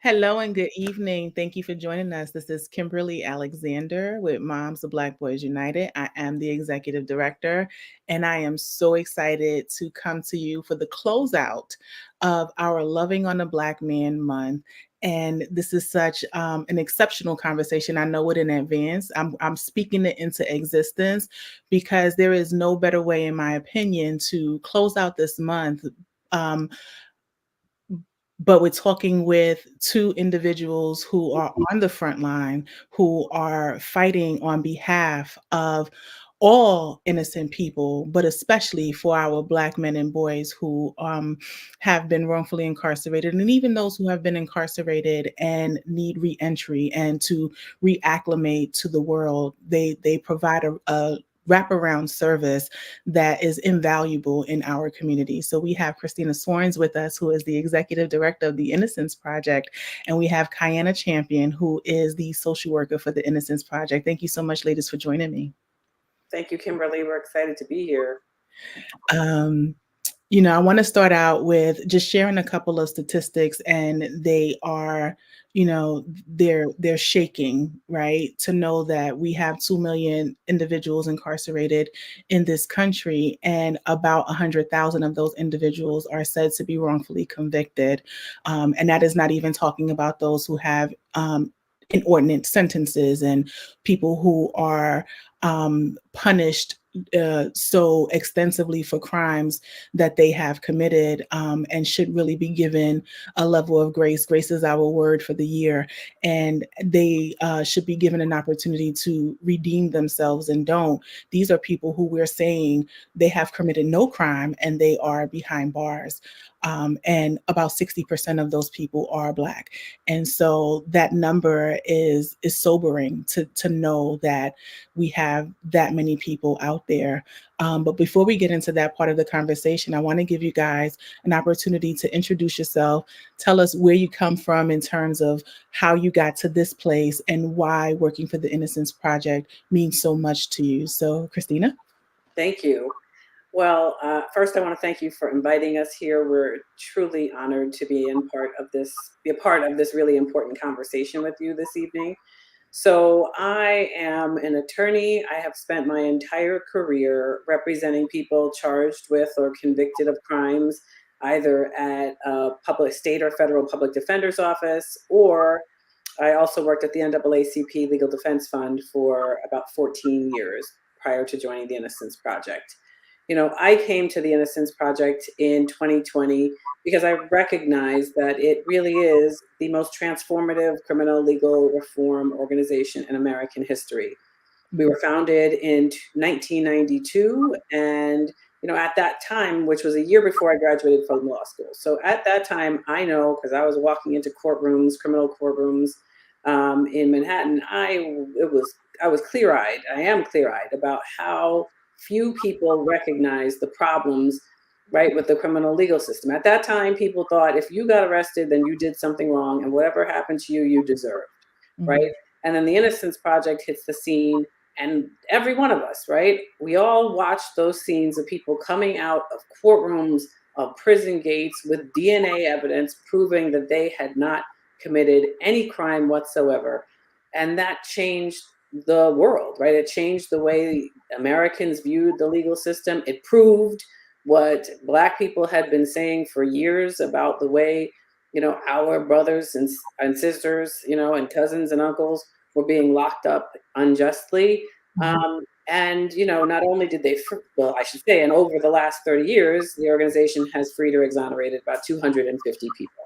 Hello and good evening. Thank you for joining us. This is Kimberly Alexander with Moms of Black Boys United. I am the executive director, and I am so excited to come to you for the closeout of our Loving on a Black Man month. And this is such an exceptional conversation. I know it in advance. I'm speaking it into existence because there is no better way, in my opinion, to close out this month. Um, but we're talking with two individuals who are on the front line, who are fighting on behalf of all innocent people, but especially for our Black men and boys who have been wrongfully incarcerated, and even those who have been incarcerated and need reentry and to reacclimate to the world. They provide a wraparound service that is invaluable in our community. So we have Christina Swarms with us, who is the executive director of the Innocence Project, and we have Kyana Champion, who is the social worker for the Innocence Project. Thank you so much, ladies, for joining me. Thank you, Kimberly. We're excited to be here. I want to start out with just sharing a couple of statistics, and they are, they're shaking, right? To know that we have 2 million individuals incarcerated in this country, and about 100,000 of those individuals are said to be wrongfully convicted. And that is not even talking about those who have inordinate sentences and people who are punished so extensively for crimes that they have committed, and should really be given a level of grace. Grace is our word for the year, and they should be given an opportunity to redeem themselves and don't. These are people who we're saying they have committed no crime and they are behind bars. And about 60% of those people are Black. And so that number is sobering to know that we have that many people out there. But before we get into that part of the conversation, I want to give you guys an opportunity to introduce yourself. Tell us where you come from in terms of how you got to this place and why working for the Innocence Project means so much to you. So, Christina? Thank you. Well, first, I want to thank you for inviting us here. We're truly honored to be be a part of this really important conversation with you this evening. So, I am an attorney. I have spent my entire career representing people charged with or convicted of crimes, either at a public, state, or federal public defender's office, or I also worked at the NAACP Legal Defense Fund for about 14 years prior to joining the Innocence Project. I came to the Innocence Project in 2020 because I recognize that it really is the most transformative criminal legal reform organization in American history. We were founded in 1992, and at that time, which was a year before I graduated from law school. So at that time, I know, because I was walking into courtrooms, criminal courtrooms in Manhattan, I was clear-eyed. I am clear-eyed about how few people recognize the problems, right, with the criminal legal system. At that time, people thought if you got arrested, then you did something wrong, and whatever happened to you, you deserved, right? And then the Innocence Project hits the scene, and every one of us, right, we all watched those scenes of people coming out of courtrooms, of prison gates with DNA evidence proving that they had not committed any crime whatsoever. And that changed the world, right? It changed the way Americans viewed the legal system. It proved what Black people had been saying for years about the way, our brothers and sisters, and cousins and uncles were being locked up unjustly. And, not only did they, well, I should say, and over the last 30 years, the organization has freed or exonerated about 250 people.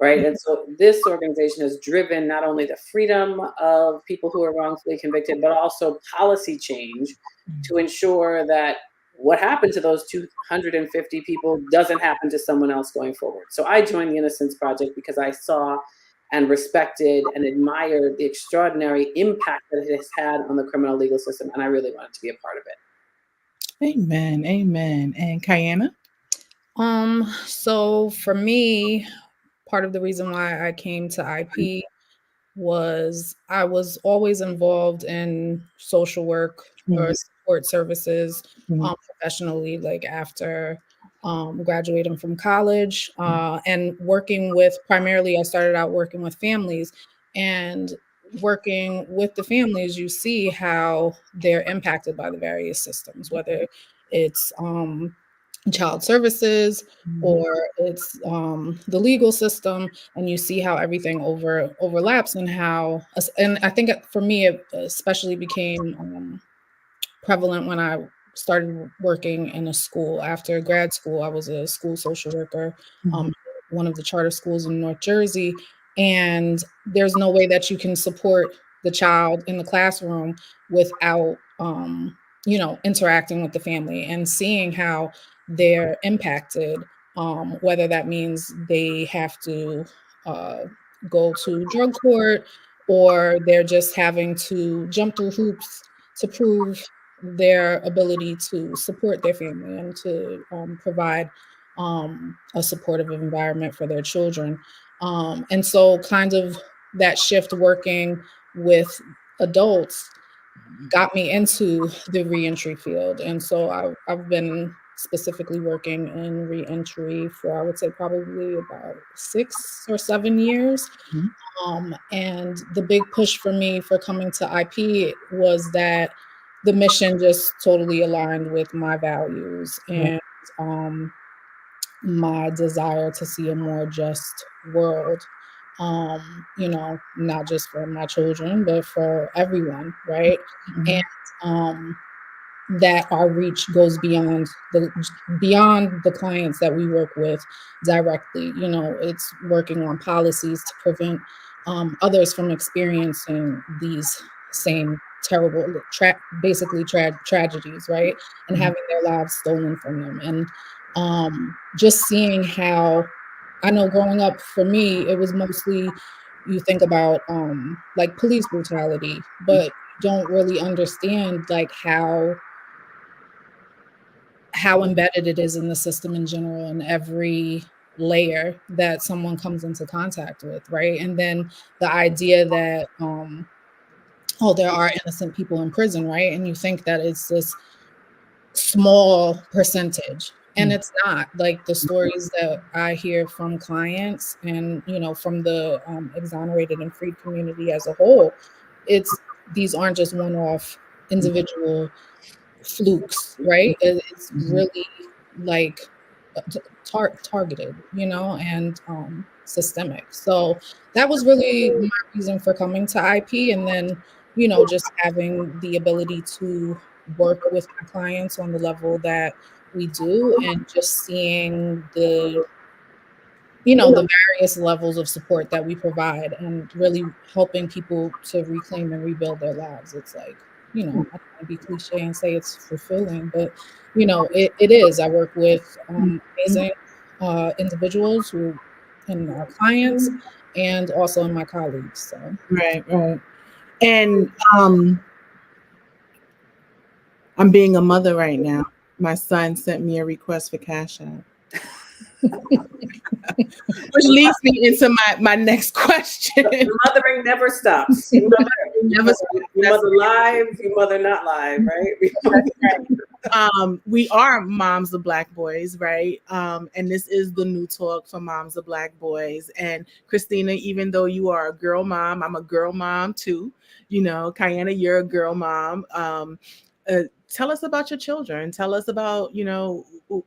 Right. And so this organization has driven not only the freedom of people who are wrongfully convicted, but also policy change to ensure that what happened to those 250 people doesn't happen to someone else going forward. So I joined the Innocence Project because I saw and respected and admired the extraordinary impact that it has had on the criminal legal system. And I really wanted to be a part of it. Amen. Amen. And Kyana? So for me, part of the reason why I came to IP was I was always involved in social work or support services professionally, like after graduating from college, and working with, primarily I started out working with families, and working with the families, you see how they're impacted by the various systems, whether it's child services or it's the legal system, and you see how everything overlaps, and how, and I think for me it especially became prevalent when I started working in a school. After grad school, I was a school social worker, one of the charter schools in North Jersey. And there's no way that you can support the child in the classroom without, interacting with the family and seeing how they're impacted, whether that means they have to uh, go to drug court, or they're just having to jump through hoops to prove their ability to support their family and to provide a supportive environment for their children. And so, kind of that shift working with adults got me into the reentry field. And so, I've been specifically working in reentry for, I would say, probably about 6 or 7 years. And the big push for me for coming to IP was that the mission just totally aligned with my values and my desire to see a more just world. Not just for my children, but for everyone, right? And that our reach goes beyond the clients that we work with directly. It's working on policies to prevent others from experiencing these same terrible, tragedies, right? And having their lives stolen from them. And just seeing how, I know growing up for me, it was mostly, you think about like police brutality, but don't really understand like how embedded it is in the system in general, and every layer that someone comes into contact with, right? And then the idea that there are innocent people in prison, right? And you think that it's this small percentage, and it's not. Like the stories that I hear from clients and from the exonerated and freed community as a whole, these aren't just one-off individual flukes, right? It's really like targeted, and systemic. So that was really my reason for coming to IP. And then, just having the ability to work with my clients on the level that we do, and just seeing the various levels of support that we provide, and really helping people to reclaim and rebuild their lives. It's like, I don't want to be cliche and say it's fulfilling, but it is. I work with amazing individuals and our clients, and also in my colleagues. So Right. And I'm being a mother right now. My son sent me a request for Cash App. Which leads me into my next question. The mothering never stops. You mother live, you mother not live, right? We are moms of Black boys, right? And this is the new talk for moms of Black boys. And Christina, even though you are a girl mom, I'm a girl mom too. Kyana, you're a girl mom. Tell us about your children. Tell us about,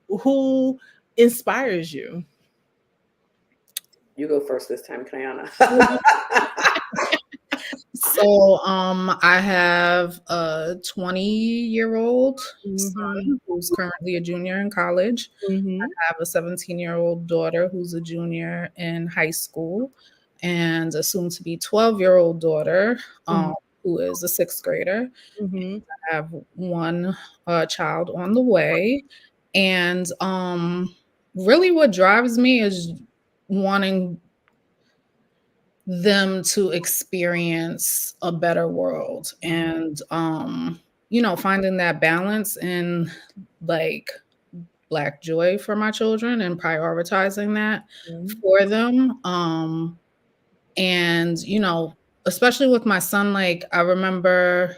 who inspires you. You go first this time, Kyana. So I have a 20-year-old son who's currently a junior in college. I have a 17-year-old daughter who's a junior in high school, and a soon-to-be 12-year-old daughter who is a sixth grader. I have one child on the way. And really what drives me is wanting them to experience a better world, and finding that balance in like Black joy for my children, and prioritizing that for them. And especially with my son, like I remember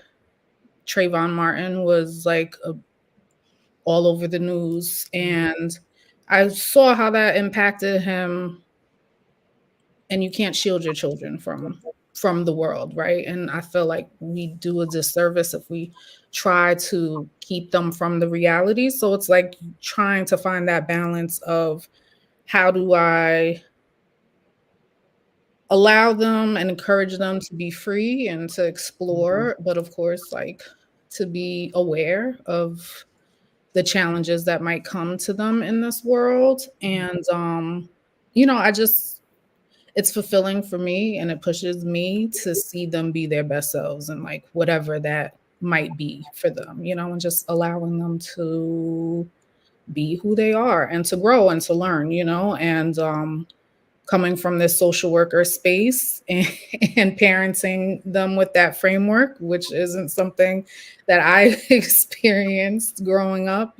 Trayvon Martin was like all over the news, and I saw how that impacted him, and you can't shield your children from the world, right? And I feel like we do a disservice if we try to keep them from the reality. So it's like trying to find that balance of how do I allow them and encourage them to be free and to explore, but of course, like to be aware of the challenges that might come to them in this world. And I just it's fulfilling for me, and it pushes me to see them be their best selves and like whatever that might be for them, and just allowing them to be who they are and to grow and to learn, and coming from this social worker space and parenting them with that framework, which isn't something that I experienced growing up,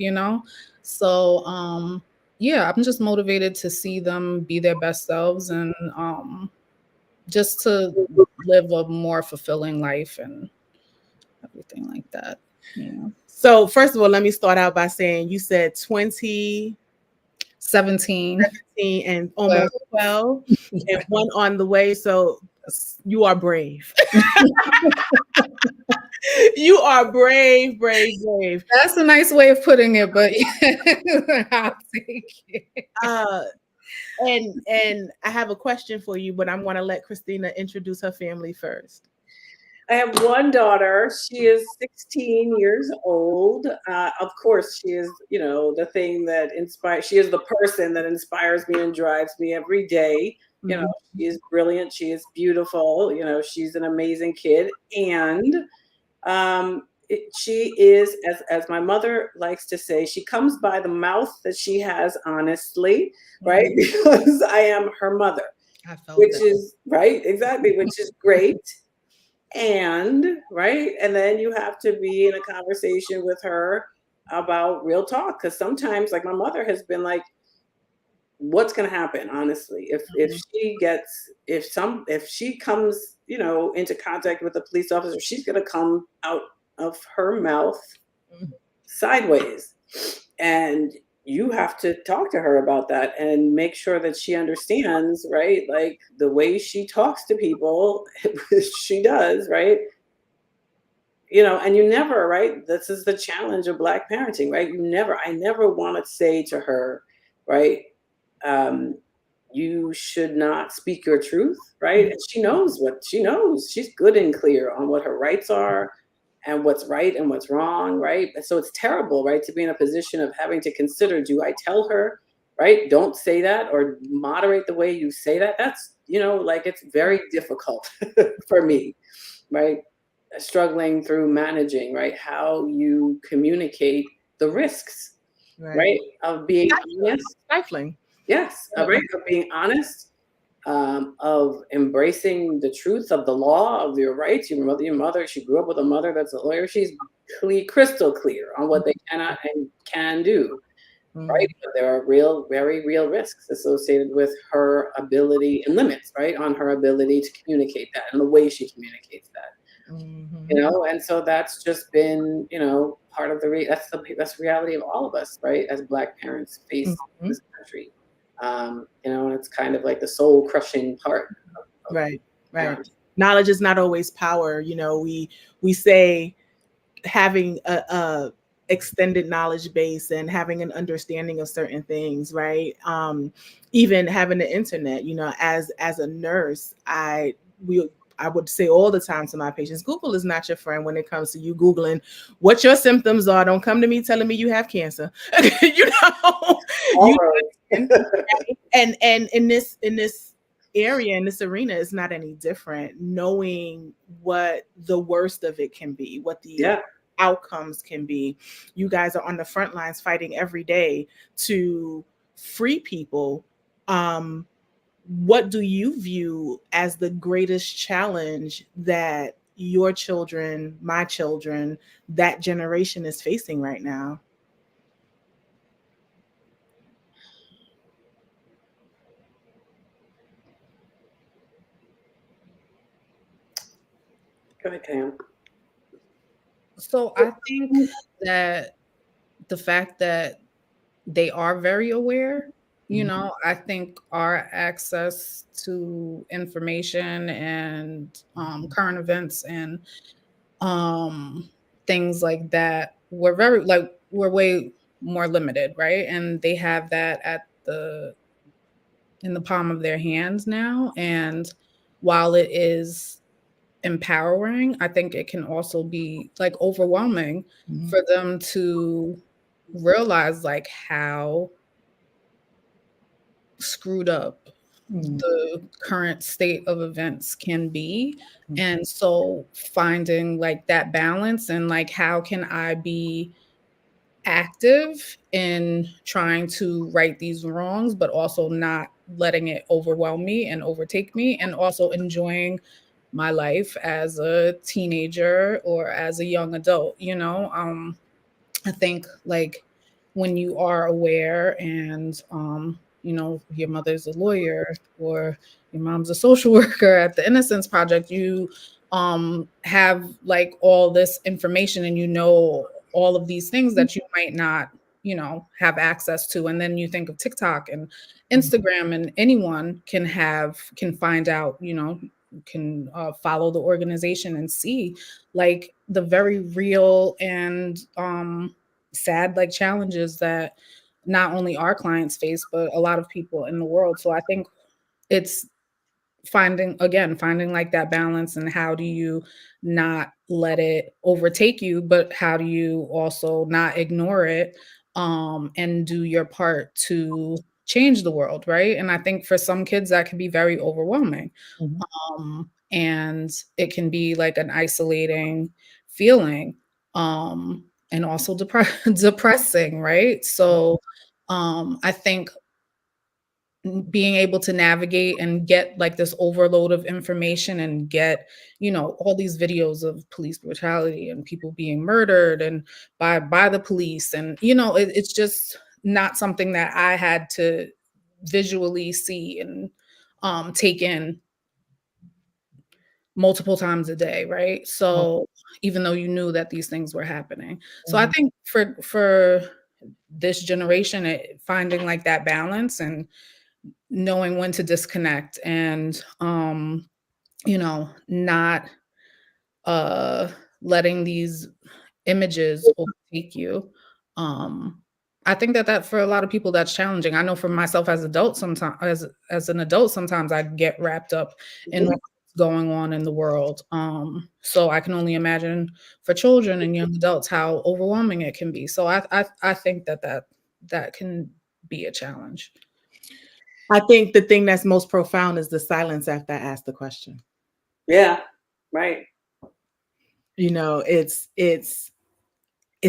So, yeah, I'm just motivated to see them be their best selves and just to live a more fulfilling life and everything like that. So first of all, let me start out by saying you said 20, 17, 17 and almost 12 and one on the way. So you are brave. You are brave, brave, brave. That's a nice way of putting it, but I'll take it. And I have a question for you, but I'm going to let Christina introduce her family first. I have one daughter. She is 16 years old. Of course, she is, the thing that inspires. She is the person that inspires me and drives me every day. She is brilliant. She is beautiful. She's an amazing kid, and she is, as my mother likes to say, she comes by the mouth that she has honestly, right? Because I am her mother, which is right, exactly, which is great. And right, and then you have to be in a conversation with her about real talk, because sometimes, like, my mother has been like, what's going to happen, honestly, if she comes into contact with a police officer, she's going to come out of her mouth sideways, and you have to talk to her about that and make sure that she understands, right, like the way she talks to people, she does, right, and you never, right, this is the challenge of Black parenting, right, I never want to say to her, right, you should not speak your truth, right? And she knows what she knows. She's good and clear on what her rights are and what's right and what's wrong, right? And so it's terrible, right, to be in a position of having to consider, do I tell her, right, don't say that, or moderate the way you say that? That's, like, it's very difficult for me, right? Struggling through managing, right, how you communicate the risks, right, of being honest. Stifling. Yes, right, of being honest, of embracing the truth of the law, of your rights. Your mother, she grew up with a mother that's a lawyer. She's crystal clear on what they cannot and can do, right? But there are very real risks associated with her ability and limits, right, on her ability to communicate that and the way she communicates that. And so that's just been, part of that's the reality of all of us, right, as Black parents face this country. And it's kind of like the soul crushing part of right. Knowledge is not always power. We say having a extended knowledge base and having an understanding of certain things, right? Even having the internet, as a nurse, I would say all the time to my patients, Google is not your friend when it comes to you Googling what your symptoms are. Don't come to me telling me you have cancer. And in this area, in this arena, is not any different. Knowing what the worst of it can be, what the outcomes can be. You guys are on the front lines fighting every day to free people. What do you view as the greatest challenge that your children, my children, that generation is facing right now? Go ahead, Cam. So I think that the fact that they are very aware. You know, I think our access to information and current events and things like that, we're way more limited, right? And they have that at the in the palm of their hands now. And while it is empowering, I think it can also be like overwhelming for them to realize like how screwed up the current state of events can be. And so finding like that balance and like how can I be active in trying to right these wrongs, but also not letting it overwhelm me and overtake me, and also enjoying my life as a teenager or as a young adult, you know? I think like when you are aware and you know, your mother's a lawyer or your mom's a social worker at the Innocence Project, you have like all this information and you know all of these things that you might not, you know, have access to. And then you think of TikTok and Instagram, and anyone can find out, you know, can follow the organization and see like the very real and sad like challenges that not only our clients face but a lot of people in the world. So I think it's finding like that balance, and how do you not let it overtake you, but how do you also not ignore it, and do your part to change the world, right? And I think for some kids that can be very overwhelming, and it can be like an isolating feeling, and also depressing, right? So I think being able to navigate and get like this overload of information and get, you know, all these videos of police brutality and people being murdered and by the police, and you know, it's just not something that I had to visually see and take in multiple times a day, right? So even though you knew that these things were happening. So I think for this generation, finding like that balance and knowing when to disconnect and you know, not uh letting these images overtake you. um I think that for a lot of people that's challenging. I know for myself as adult, sometimes as an adult, sometimes I get wrapped up in what's going on in the world. So I can only imagine for children and young adults how overwhelming it can be. So I think that can be a challenge. I think the thing that's most profound is the silence after I ask the question. Yeah, right. You know, it's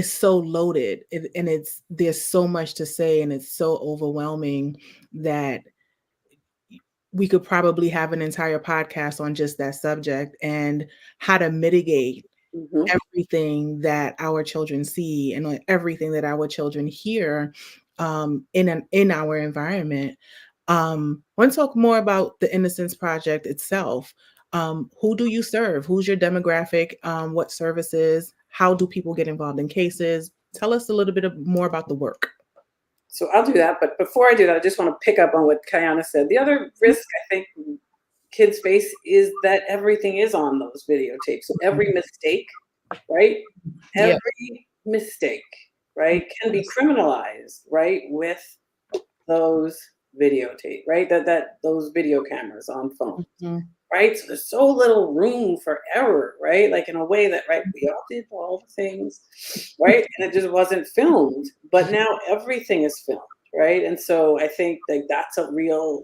so loaded, and there's so much to say, and it's so overwhelming that we could probably have an entire podcast on just that subject and how to mitigate everything that our children see and everything that our children hear in our environment. Want to talk more about the Innocence Project itself. Who do you serve? Who's your demographic? What services? How do people get involved in cases? Tell us a little bit more about the work. So I'll do that. But before I do that, I just want to pick up on what Kyana said. The other risk I think kids face is that everything is on those videotapes. So every mistake, right? Yeah. Every mistake, right, can be criminalized, right, with those videotape, right? That those video cameras on phones. Right? So there's so little room for error, right? Like in a way that, right, we all did all the things, right? And it just wasn't filmed, but now everything is filmed, right? And so I think like that's a real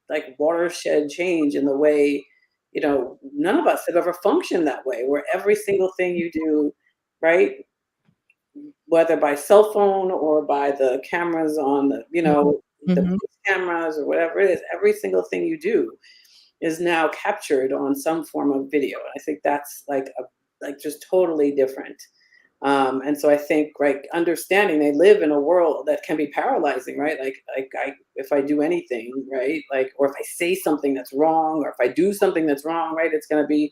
like watershed change in the way, you know, none of us have ever functioned that way, where every single thing you do, right, whether by cell phone or by the cameras on the, you know, the police cameras or whatever it is, every single thing you do is now captured on some form of video. I think that's like just totally different. And so I think, right, understanding they live in a world that can be paralyzing, right? If I do anything, right, like, or if I say something that's wrong, or if I do something that's wrong, right, it's going to be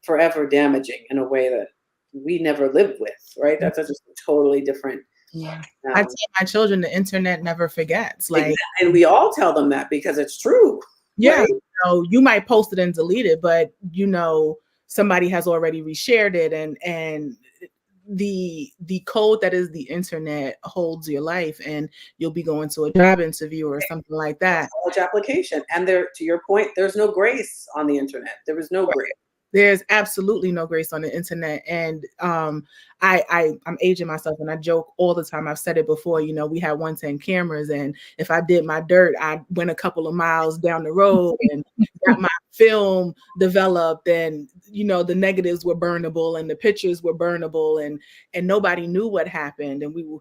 forever damaging in a way that we never lived with, right? That's just a totally different Yeah. I tell my children the internet never forgets. Like, and we all tell them that because it's true. yeah, Right? you might post it and delete it, but somebody has already reshared it, and the code that is the internet holds your life, and you'll be going to a job interview or something like that. College application, and to your point, there's no grace on the internet. There was no grace. There's absolutely no grace on the internet. And I'm aging myself, and I joke all the time. I've said it before, we had 110 cameras, and if I did my dirt, I went a couple of miles down the road and got my film developed, and the negatives were burnable and the pictures were burnable, and nobody knew what happened. And we're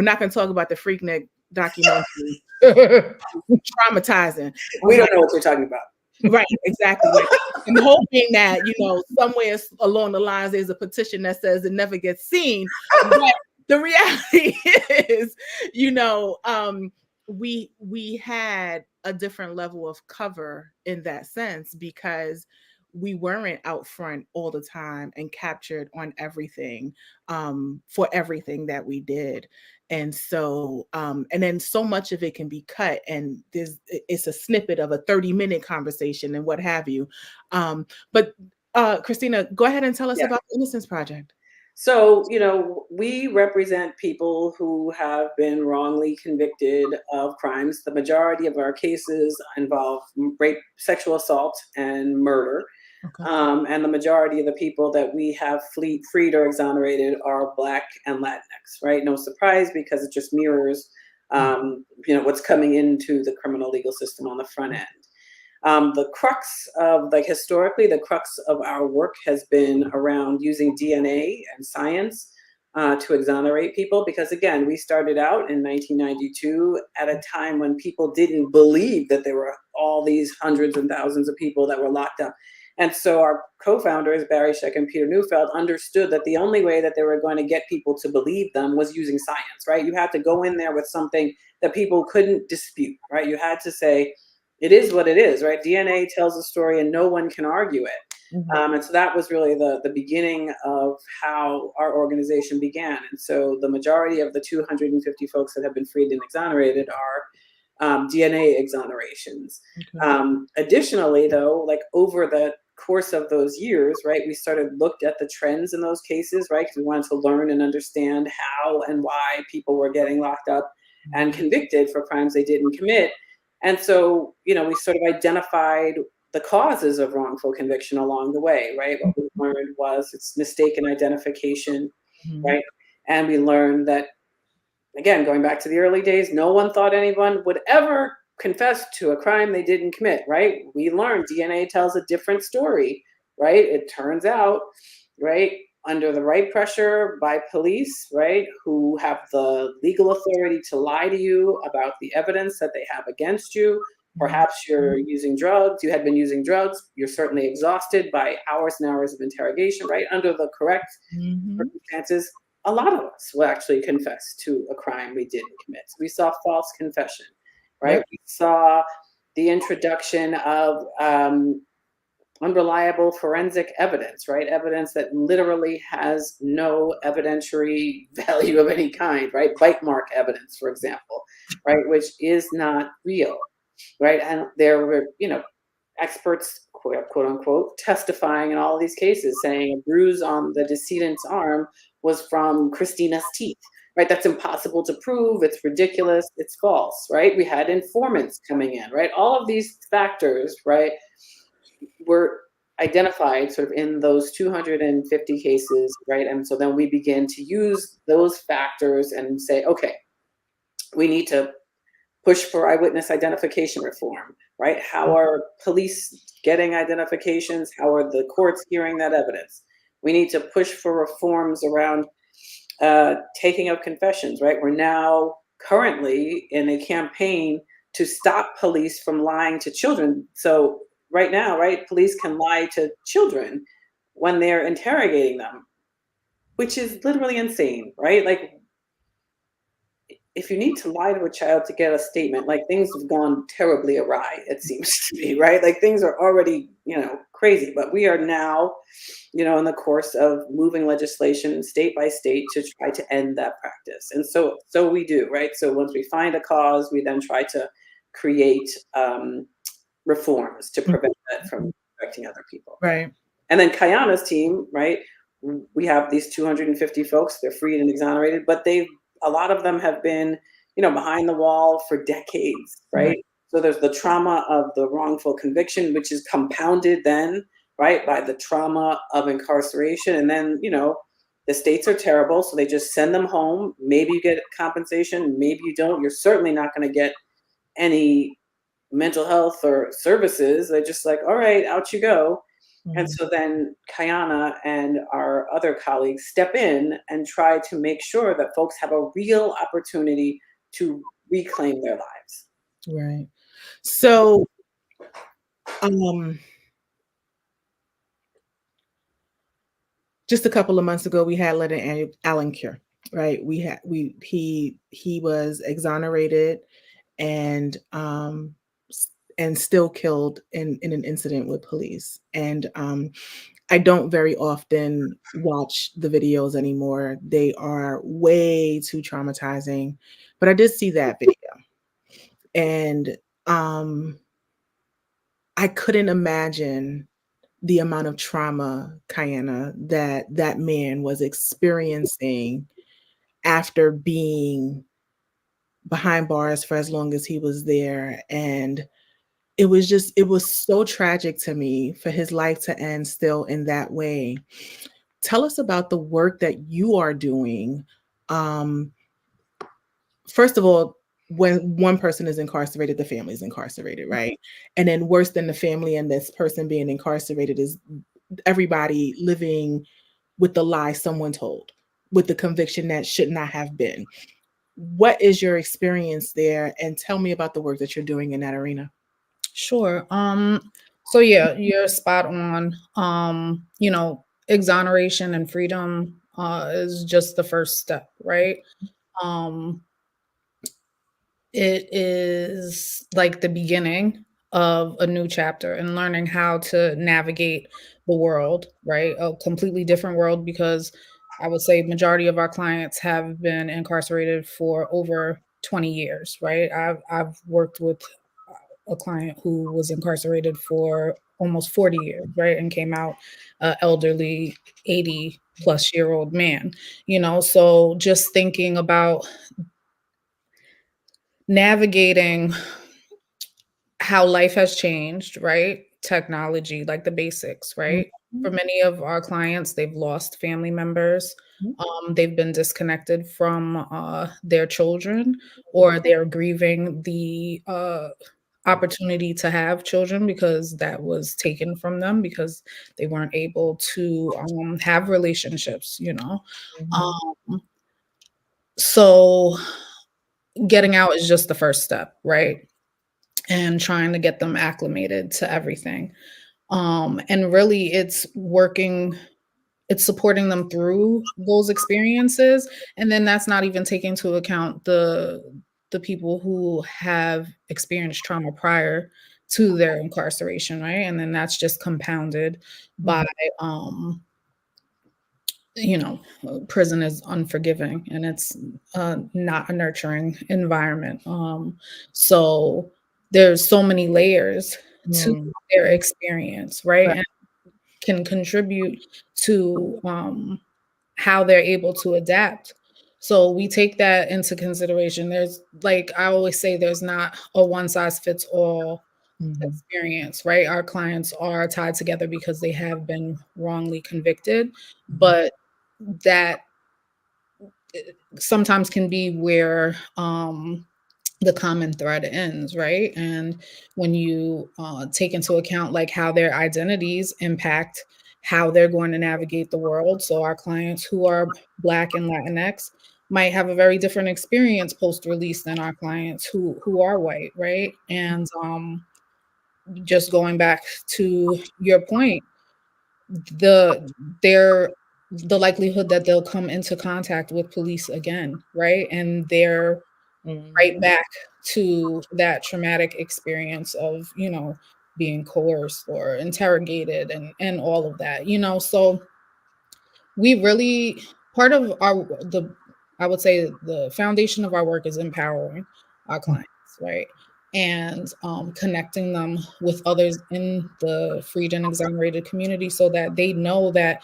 not going to talk about the Freaknik documentary. Traumatizing. We don't know what you're talking about. Right, exactly. I'm hoping that, somewhere along the lines, there's a petition that says it never gets seen. But the reality is, we had a different level of cover in that sense, because we weren't out front all the time and captured on everything, for everything that we did. And so, and then so much of it can be cut, and it's a snippet of a 30-minute conversation and what have you. But Christina, go ahead and tell us about the Innocence Project. So, we represent people who have been wrongly convicted of crimes. The majority of our cases involve rape, sexual assault, and murder. Okay. And the majority of the people that we have freed or exonerated are Black and Latinx, right? No surprise, because it just mirrors, what's coming into the criminal legal system on the front end. The crux of, historically, the crux of our work has been around using DNA and science to exonerate people. Because again, we started out in 1992 at a time when people didn't believe that there were all these hundreds and thousands of people that were locked up. And so our co-founders, Barry Scheck and Peter Neufeld, understood that the only way that they were going to get people to believe them was using science, right? You had to go in there with something that people couldn't dispute, right? You had to say, it is what it is, right? DNA tells a story and no one can argue it. Mm-hmm. And so that was really the beginning of how our organization began. And so the majority of the 250 folks that have been freed and exonerated are DNA exonerations. Okay. Additionally, though, over the course of those years, right, we looked at the trends in those cases, right? Because we wanted to learn and understand how and why people were getting locked up and convicted for crimes they didn't commit. And so, we sort of identified the causes of wrongful conviction along the way, right? What we learned was it's mistaken identification, right? And we learned that, again, going back to the early days, no one thought anyone would ever confess to a crime they didn't commit, right? We learned DNA tells a different story, right? It turns out, right, under the right pressure by police, right, who have the legal authority to lie to you about the evidence that they have against you. Perhaps you're using drugs, you had been using drugs, you're certainly exhausted by hours and hours of interrogation, right? Under the correct circumstances, a lot of us will actually confess to a crime we didn't commit. So we saw false confession, right? Yep. We saw the introduction of unreliable forensic evidence, right? Evidence that literally has no evidentiary value of any kind, right? Bite mark evidence, for example, right? Which is not real, right? And there were, experts, quote unquote, testifying in all of these cases saying a bruise on the decedent's arm was from Christina's teeth, right? That's impossible to prove. It's ridiculous. It's false, right? We had informants coming in, right? All of these factors, right, were identified sort of in those 250 cases, right? And so then we begin to use those factors and say, okay, we need to push for eyewitness identification reform, right? How are police getting identifications? How are the courts hearing that evidence? We need to push for reforms around taking of confessions, right? We're now currently in a campaign to stop police from lying to children. So right now, right, police can lie to children when they're interrogating them, which is literally insane, right? If you need to lie to a child to get a statement, things have gone terribly awry, it seems to me, right? Things are already, crazy. But we are now, in the course of moving legislation state by state to try to end that practice. And so we do, right? So once we find a cause, we then try to create reforms to prevent that from affecting other people. Right. And then Kyana's team, right? We have these 250 folks. They're freed and exonerated, but a lot of them have been, behind the wall for decades, right? So there's the trauma of the wrongful conviction, which is compounded then, right, by the trauma of incarceration. And then, the states are terrible, so they just send them home. Maybe you get compensation, maybe you don't. You're certainly not going to get any mental health or services. They're just like, all right, out you go. And so then Kyana and our other colleagues step in and try to make sure that folks have a real opportunity to reclaim their lives. Right. So, just a couple of months ago, we had Lieutenant Alan Cure, right? He was exonerated and still killed in an incident with police. And I don't very often watch the videos anymore. They are way too traumatizing, but I did see that video. And I couldn't imagine the amount of trauma, Kyana, that man was experiencing after being behind bars for as long as he was there. And it was so tragic to me for his life to end still in that way. Tell us about the work that you are doing. First of all, when one person is incarcerated, the family is incarcerated, right? And then worse than the family and this person being incarcerated is everybody living with the lie someone told, with the conviction that should not have been. What is your experience there? And tell me about the work that you're doing in that arena. Sure. So yeah, you're spot on. Exoneration and freedom is just the first step, right? It is like the beginning of a new chapter and learning how to navigate the world, right? A completely different world, because I would say majority of our clients have been incarcerated for over 20 years, right? I've worked with a client who was incarcerated for almost 40 years, right? And came out elderly, 80-plus-year-old man, so just thinking about navigating how life has changed, right? Technology, like the basics, right? For many of our clients, they've lost family members. They've been disconnected from their children, or they're grieving the opportunity to have children because that was taken from them because they weren't able to have relationships, So getting out is just the first step, right? And trying to get them acclimated to everything. And really it's supporting them through those experiences. And then that's not even taking into account the people who have experienced trauma prior to their incarceration, right? And then that's just compounded by prison is unforgiving and it's not a nurturing environment. So there's so many layers to their experience, right? And can contribute to how they're able to adapt. So we take that into consideration. There's, like I always say, there's not a one size fits all experience, right? Our clients are tied together because they have been wrongly convicted, but that sometimes can be where the common thread ends, right? And when you take into account like how their identities impact how they're going to navigate the world. So our clients who are Black and Latinx might have a very different experience post-release than our clients who are white, right? And just going back to your point, the likelihood that they'll come into contact with police again, right? And they're right back to that traumatic experience of, being coerced or interrogated and all of that, so we really part of our the I would say the foundation of our work is empowering our clients, right? And connecting them with others in the freed and exonerated community so that they know that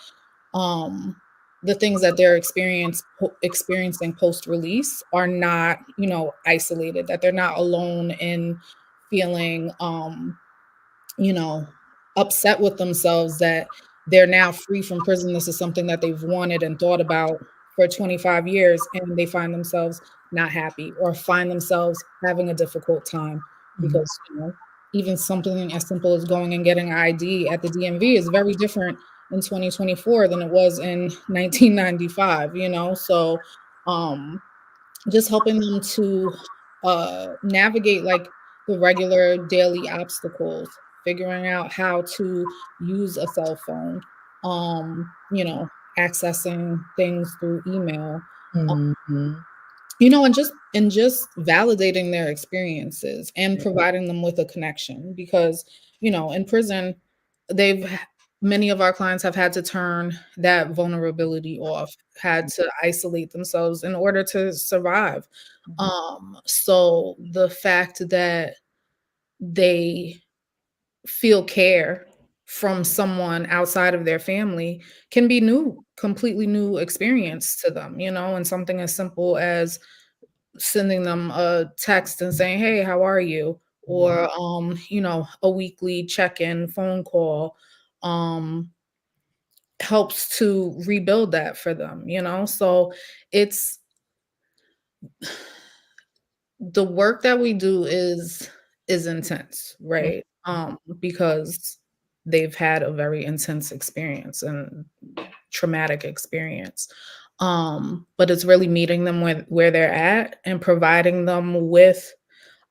um, the things that they're experiencing post release are not, isolated, that they're not alone in feeling you know, upset with themselves that they're now free from prison. This is something that they've wanted and thought about for 25 years, and they find themselves not happy or find themselves having a difficult time because, even something as simple as going and getting an ID at the DMV is very different in 2024 than it was in 1995, So, um, just helping them to navigate like the regular daily obstacles, figuring out how to use a cell phone, accessing things through email, Mhm. and just validating their experiences and providing them with a connection because, in prison, they've many of our clients have had to turn that vulnerability off, had to isolate themselves in order to survive. So the fact that they feel care from someone outside of their family can be completely new experience to them, and something as simple as sending them a text and saying, "Hey, how are you?" Or a weekly check-in phone call um helps to rebuild that for them, So it's the work that we do is intense, right? Because they've had a very intense experience and traumatic experience. But it's really meeting them where they're at and providing them with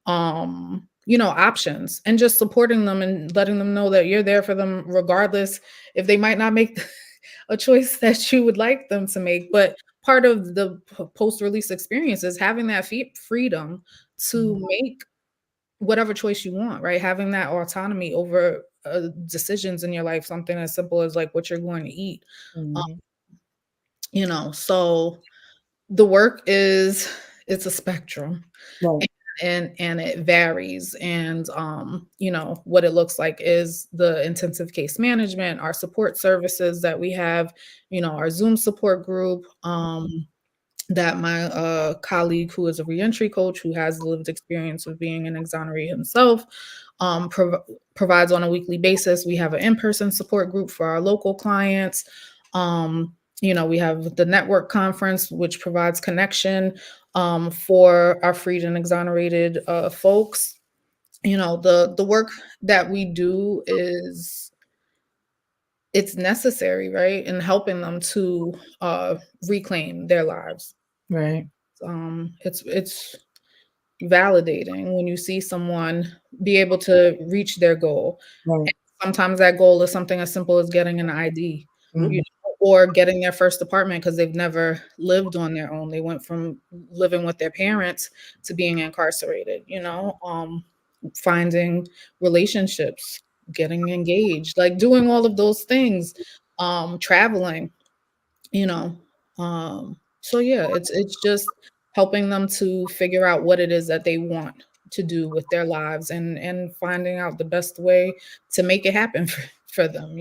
options and just supporting them and letting them know that you're there for them regardless if they might not make a choice that you would like them to make. But part of the post-release experience is having that freedom to make whatever choice you want, right? Having that autonomy over decisions in your life, something as simple as like what you're going to eat. Um, so the work it's a spectrum, Right. and it varies, and what it looks like is the intensive case management, our support services that we have, our Zoom support group, that my colleague who is a reentry coach who has lived experience of being an exoneree himself provides on a weekly basis. We have an in-person support group for our local clients. We have the network conference, which provides connection for our freed and exonerated folks. The work that we do it's necessary, right? In helping them to reclaim their lives. Right. It's validating when you see someone be able to reach their goal. Right. And sometimes that goal is something as simple as getting an ID, Mhm. or getting their first apartment because they've never lived on their own. They went from living with their parents to being incarcerated, finding relationships, getting engaged, like doing all of those things, traveling, you know. So yeah, it's just helping them to figure out what it is that they want to do with their lives and finding out the best way to make it happen for them.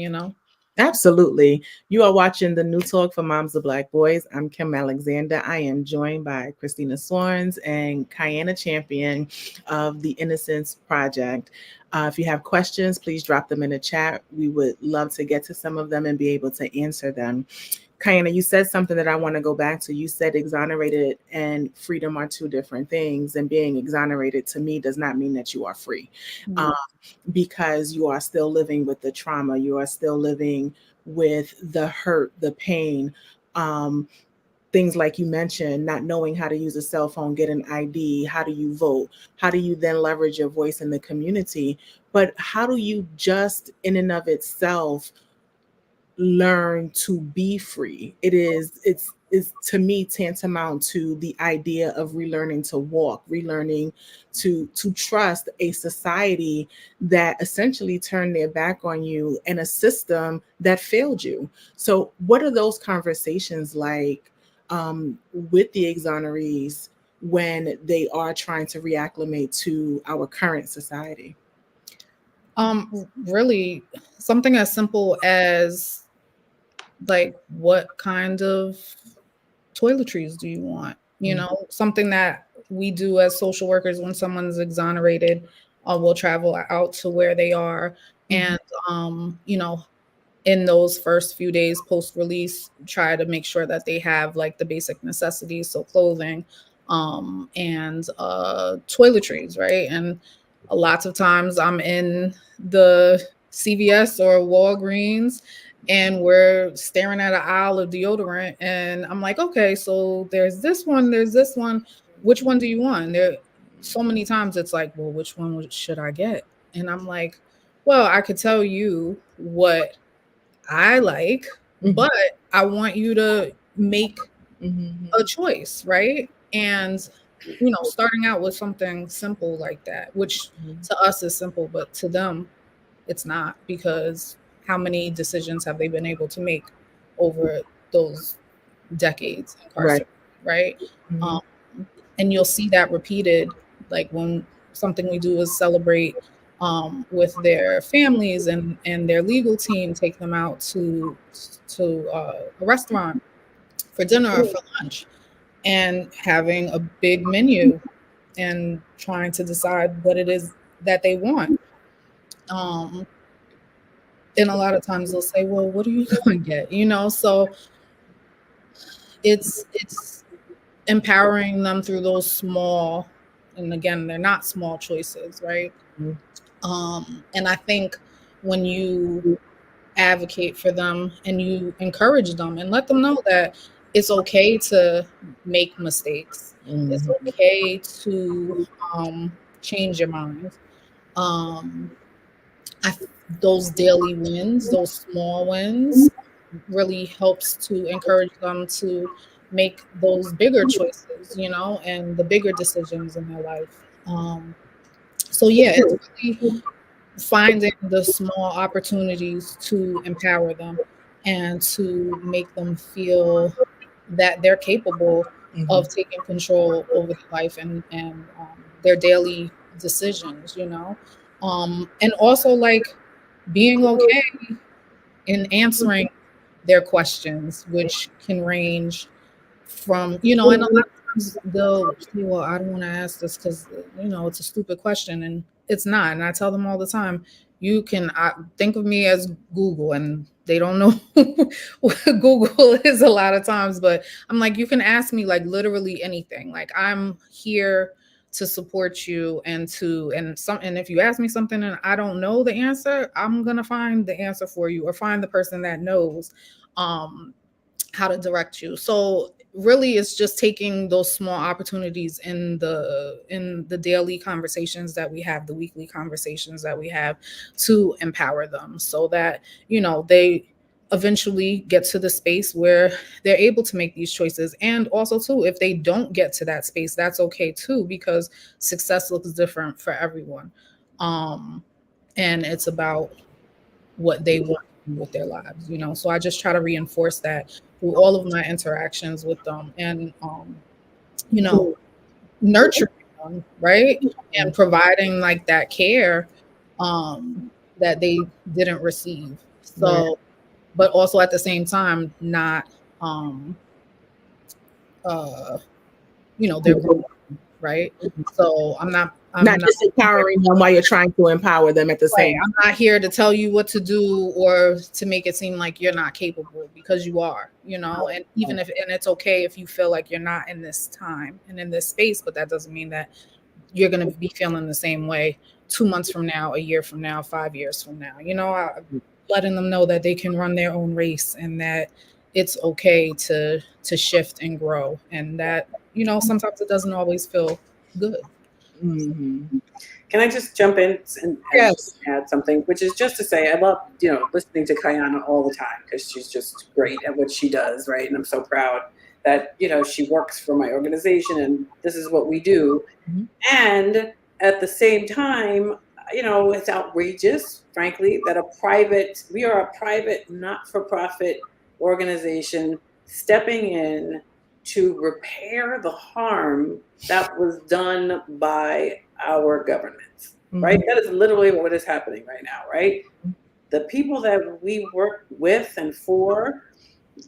Absolutely. You are watching the New Talk for Moms of Black Boys. I'm Kim Alexander. I am joined by Christina Swarms and Kyana Champion of the Innocence Project. If you have questions, please drop them in the chat. We would love to get to some of them and be able to answer them. Kyana, you said something that I want to go back to. You said exonerated and freedom are two different things, and being exonerated to me does not mean that you are free. Yeah. Because you are still living with the trauma, you are still living with the hurt, the pain, things like you mentioned, not knowing how to use a cell phone, get an ID, how do you vote, how do you then leverage your voice in the community, but how do you just in and of itself learn to be free? It's is to me tantamount to the idea of relearning to walk, relearning to trust a society that essentially turned their back on you and a system that failed you. So what are those conversations like with the exonerees when they are trying to reacclimate to our current society? Really something as simple as like, what kind of toiletries do you want? You know, something that we do as social workers when someone's exonerated, we'll travel out to where they are and, you know, in those first few days post-release, try to make sure that they have like the basic necessities, so clothing, and toiletries, right? And lots of times I'm in the CVS or Walgreens and we're staring at an aisle of deodorant and I'm like, okay, so there's this one, there's this one. Which one do you want? There so many times it's like, well, which one should I get? And I'm like, well, I could tell you what I like, but I want you to make a choice, right? And you know, starting out with something simple like that, which to us is simple, but to them it's not, because how many decisions have they been able to make over those decades Right. incarcerated, right? And you'll see that repeated, like when something we do is celebrate with their families and their legal team, take them out to a restaurant for dinner or for lunch, and having a big menu and trying to decide what it is that they want. And a lot of times they'll say, well, what are you going to get? You know, so it's empowering them through those small, and again, they're not small choices, right? And I think when you advocate for them and you encourage them and let them know that it's okay to make mistakes, it's okay to change your mind. Those daily wins, those small wins, really helps to encourage them to make those bigger choices, you know, and the bigger decisions in their life. So yeah, it's really finding the small opportunities to empower them and to make them feel that they're capable of taking control over their life and their daily decisions, you know. And also like being okay in answering their questions, which can range from, you know, and a lot of times they'll say, well, I don't want to ask this because, you know, it's a stupid question. And it's not. And I tell them all the time, you can think of me as Google, and they don't know what Google is a lot of times, but I'm like, you can ask me like literally anything. Like I'm here to support you and if you ask me something and I don't know the answer, I'm going to find the answer for you or find the person that knows how to direct you. So really it's just taking those small opportunities in the daily conversations that we have, the weekly conversations that we have, to empower them so that, you know, they eventually get to the space where they're able to make these choices. And also too, if they don't get to that space, that's okay too, because success looks different for everyone. And it's about what they want with their lives, you know. So I just try to reinforce that through all of my interactions with them, and you know, nurturing them, right, and providing like that care that they didn't receive. So, but also at the same time, not you know, they're growing, right? So I'm not just empowering them while you're trying to empower them at the same time. I'm not here to tell you what to do or to make it seem like you're not capable, because you are, you know. And even if, and it's okay if you feel like you're not in this time and in this space, but that doesn't mean that you're going to be feeling the same way 2 months from now, a year from now, 5 years from now, you know. Letting them know that they can run their own race and that it's okay to shift and grow, and that, you know, sometimes it doesn't always feel good. Can I just jump in and add something, which is just to say, I love, listening to Kyana all the time because she's just great at what she does, right? And I'm so proud that, she works for my organization and this is what we do. And at the same time, it's outrageous, frankly, that we are a private, not-for-profit organization stepping in to repair the harm that was done by our government, right? That is literally what is happening right now, right? The people that we work with and for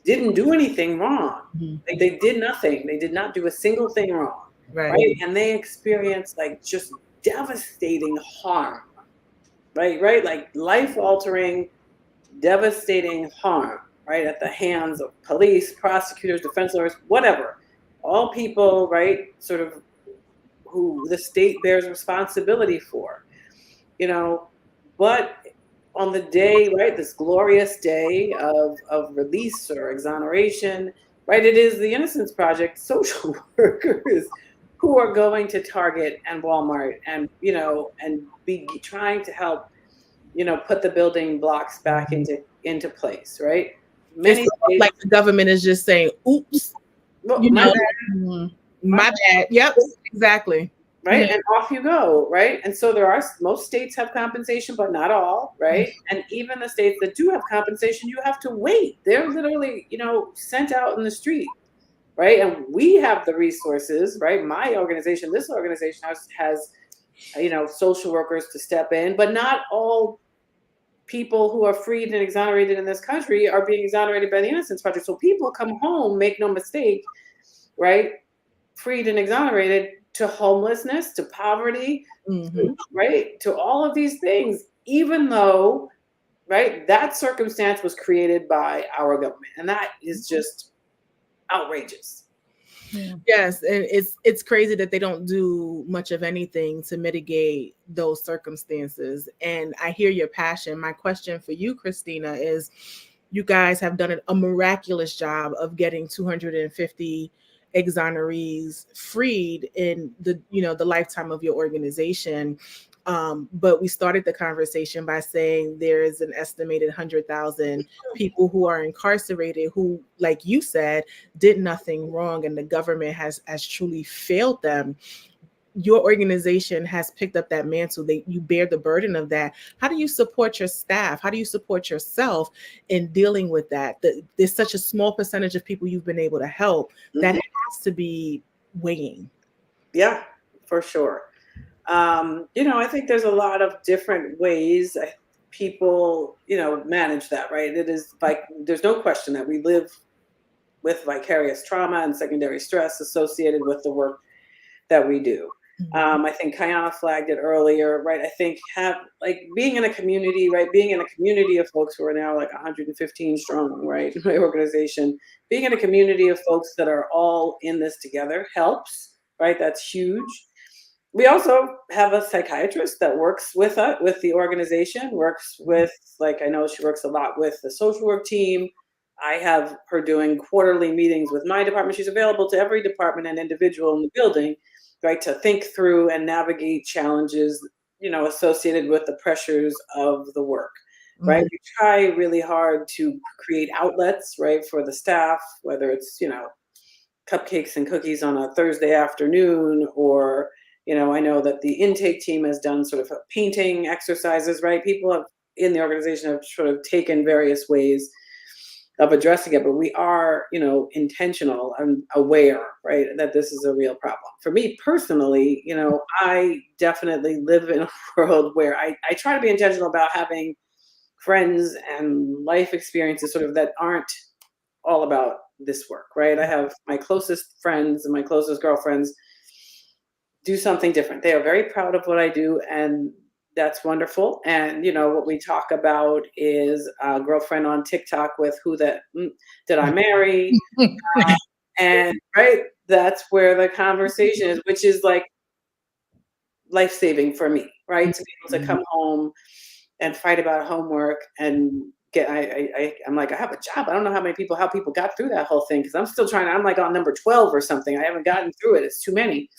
didn't do anything wrong. Like, they did nothing. They did not do a single thing wrong. Right. And they experienced like just devastating harm, right? Like life-altering, devastating harm, right? At the hands of police, prosecutors, defense lawyers, whatever. All people, right, sort of who the state bears responsibility for, but on the day, right, this glorious day of release or exoneration, right, it is the Innocence Project social workers who are going to Target and Walmart and, and be trying to help, put the building blocks back into place, right? It's like the government is just saying, oops, my bad. Yep, exactly. Right. And off you go. Right. And so most states have compensation, but not all. Right. And even the states that do have compensation, you have to wait. They're literally, sent out in the street. Right. And we have the resources. Right. My organization, this organization has social workers to step in, but not all people who are freed and exonerated in this country are being exonerated by the Innocence Project. So people come home, make no mistake, right, freed and exonerated, to homelessness, to poverty, right, to all of these things, even though, right, that circumstance was created by our government. And that is just outrageous. Yes, and it's crazy that they don't do much of anything to mitigate those circumstances. And I hear your passion. My question for you, Christina, is you guys have done a miraculous job of getting 250 exonerees freed in the lifetime of your organization. But we started the conversation by saying there is an estimated 100,000 people who are incarcerated who, like you said, did nothing wrong, and the government has truly failed them. Your organization has picked up that mantle. You bear the burden of that. How do you support your staff? How do you support yourself in dealing with that? There's such a small percentage of people you've been able to help. That has to be weighing. Yeah, for sure. I think there's a lot of different ways people, manage that, right? It is like, there's no question that we live with vicarious trauma and secondary stress associated with the work that we do. I think Kyana flagged it earlier, right? I think being in a community, right? Being in a community of folks who are now like 115 strong, right? My organization, being in a community of folks that are all in this together helps, right? That's huge. We also have a psychiatrist that works with the organization, works with, like, I know she works a lot with the social work team. I have her doing quarterly meetings with my department. She's available to every department and individual in the building, right, to think through and navigate challenges, associated with the pressures of the work, right? We try really hard to create outlets, right, for the staff, whether it's, cupcakes and cookies on a Thursday afternoon, or, I know that the intake team has done sort of painting exercises, right? People in the organization have sort of taken various ways of addressing it, but we are, intentional and aware, right, that this is a real problem. For me personally, I definitely live in a world where I try to be intentional about having friends and life experiences sort of that aren't all about this work, right? I have my closest friends and my closest girlfriends do something different. They are very proud of what I do, and that's wonderful. And what we talk about is a girlfriend on TikTok with who did I marry? And right, that's where the conversation is, which is like life-saving for me, right? To be able to come home and fight about homework and I'm like, I have a job. I don't know how people got through that whole thing, because I'm like on number 12 or something. I haven't gotten through it. It's too many.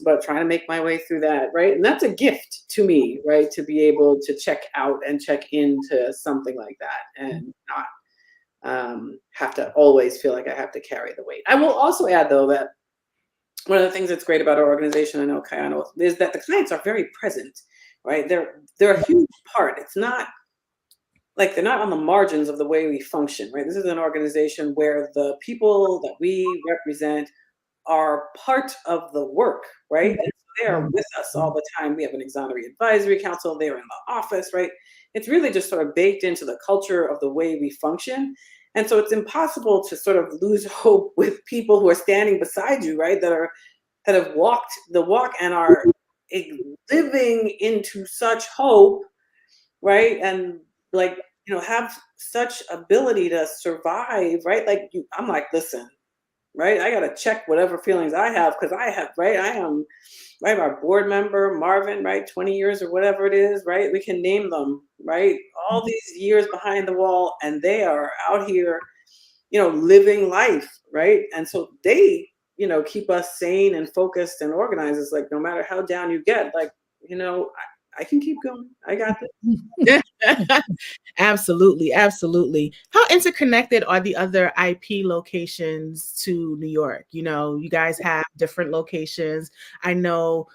But trying to make my way through that, right? And that's a gift to me, right? To be able to check out and check into something like that and have to always feel like I have to carry the weight. I will also add, though, that one of the things that's great about our organization, I know Kyana, is that the clients are very present, right? They're a huge part. It's not like they're not on the margins of the way we function, right? This is an organization where the people that we represent are part of the work, right? And so they are with us all the time. We have an exoneree advisory council. They're in the office, right? It's really just sort of baked into the culture of the way we function. And so it's impossible to sort of lose hope with people who are standing beside you, right? That have walked the walk and are living into such hope, right? And like, have such ability to survive, right? Like I'm like, listen, right? I gotta check whatever feelings I have because I have, right? I am, right? Our board member, Marvin, right? 20 years or whatever it is, right? We can name them, right? All these years behind the wall, and they are out here, living life, right? And so they, keep us sane and focused and organized. It's like no matter how down you get, like, I can keep going. I got this. Absolutely, absolutely. How interconnected are the other IP locations to New York? You guys have different locations. I know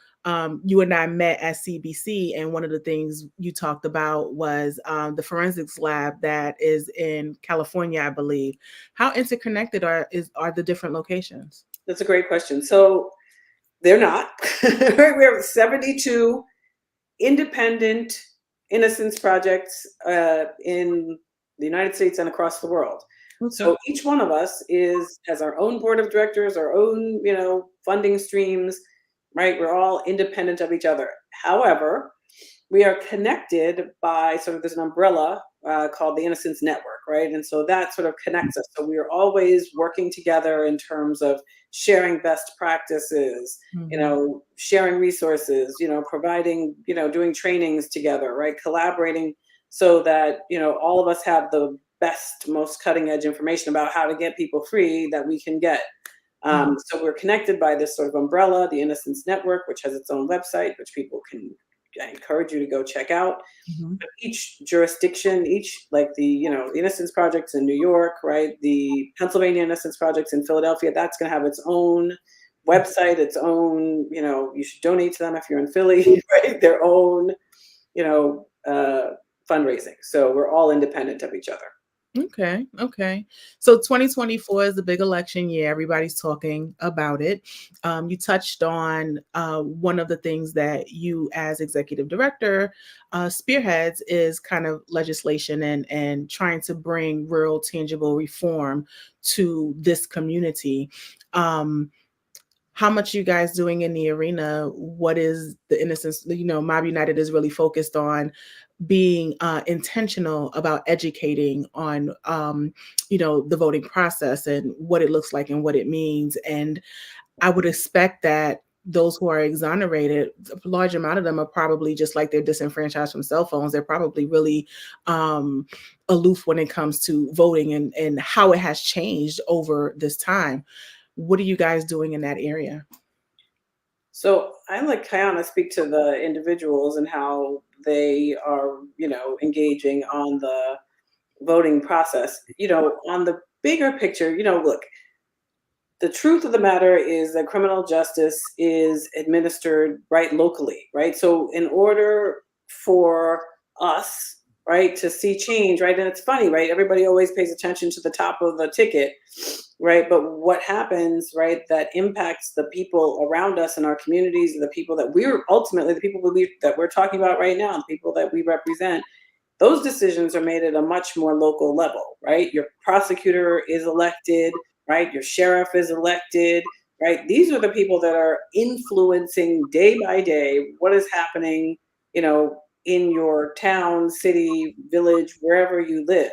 you and I met at CBC, and one of the things you talked about was the forensics lab that is in California, I believe. How interconnected are the different locations? That's a great question. So they're not. Right? We have 72 independent innocence projects in the United States and across the world. Okay. So each one of us has our own board of directors, our own, funding streams, right? We're all independent of each other. However, we are connected by there's an umbrella called the Innocence Network, right? And so that sort of connects us. So we are always working together in terms of sharing best practices, sharing resources, providing, doing trainings together, right? Collaborating so that, all of us have the best, most cutting edge information about how to get people free that we can get. So we're connected by this sort of umbrella, the Innocence Network, which has its own website, which I encourage you to go check out. But each jurisdiction, like the Innocence Projects in New York, right? The Pennsylvania Innocence Projects in Philadelphia, that's going to have its own website, its own, you should donate to them if you're in Philly, right? Their own, fundraising. So we're all independent of each other. Okay. So 2024 is the big election year. Everybody's talking about it. You touched on one of the things that you as executive director spearheads is kind of legislation and trying to bring real tangible reform to this community. How much you guys doing in the arena? What is the Innocence? Mob United is really focused on being intentional about educating on, the voting process and what it looks like and what it means. And I would expect that those who are exonerated, a large amount of them are probably just like they're disenfranchised from cell phones. They're probably really aloof when it comes to voting and how it has changed over this time. What are you guys doing in that area? So I let Kyana speak to the individuals and how they are, engaging on the voting process. On the bigger picture, look, the truth of the matter is that criminal justice is administered right locally, right? So in order for us, right, to see change, right, and it's funny, right? Everybody always pays attention to the top of the ticket, right? But what happens, right, that impacts the people around us in our communities, the people that we're ultimately, the people that we're talking about right now, the people that we represent, those decisions are made at a much more local level, right? Your prosecutor is elected, right? Your sheriff is elected, right? These are the people that are influencing day by day what is happening, in your town, city, village, wherever you live.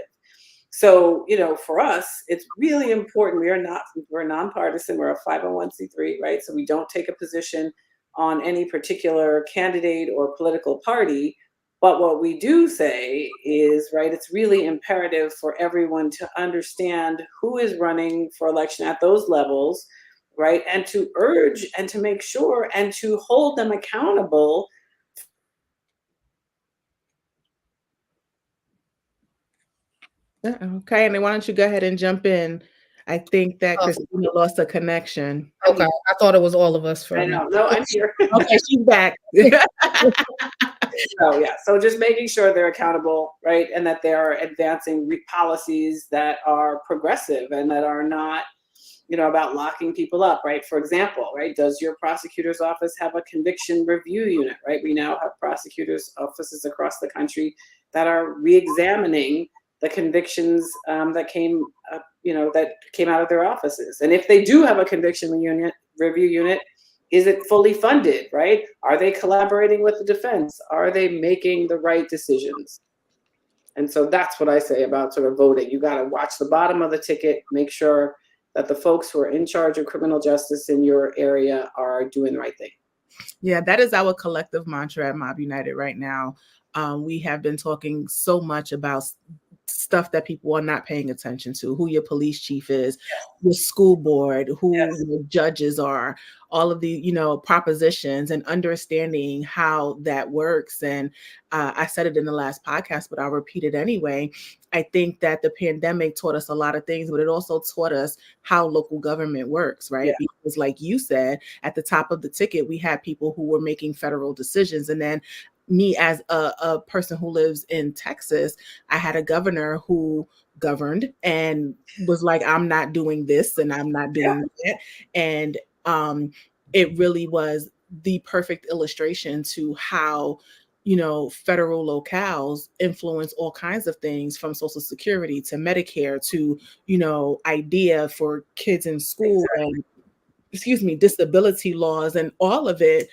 So, for us, it's really important. We're nonpartisan. We're a 501c3, right? So we don't take a position on any particular candidate or political party. But what we do say is, right, it's really imperative for everyone to understand who is running for election at those levels, right? And to urge and to make sure and to hold them accountable. Okay, and then why don't you go ahead and jump in? I think that Oh, Christina lost a connection. okay. I thought it was all of us for I a minute. know. No, I'm here. Okay, she's back. So yeah, so just making sure they're accountable, right, and that they are advancing policies that are progressive and that are not, about locking people up, right? For example, right, does your prosecutor's office have a conviction review unit, right? We now have prosecutors' offices across the country that are re-examining the convictions that came out of their offices, and if they do have a conviction review unit, is it fully funded, right? Are they collaborating with the defense? Are they making the right decisions? And so that's what I say about sort of voting. You got to watch the bottom of the ticket, make sure that the folks who are in charge of criminal justice in your area are doing the right thing. Yeah, that is our collective mantra at Mob United right now. We have been talking so much about stuff that people are not paying attention to, who your police chief is, your school board, who your judges are, all of the, propositions, and understanding how that works. And I said it in the last podcast, but I'll repeat it anyway. I think that the pandemic taught us a lot of things, but it also taught us how local government works, right? Yeah. Because like you said, at the top of the ticket, we had people who were making federal decisions. And then me as a person who lives in Texas, I had a governor who governed and was like, I'm not doing this and I'm not doing that. And it really was the perfect illustration to how, federal locales influence all kinds of things, from Social Security to Medicare to, IDEA for kids in school, and disability laws, and all of it.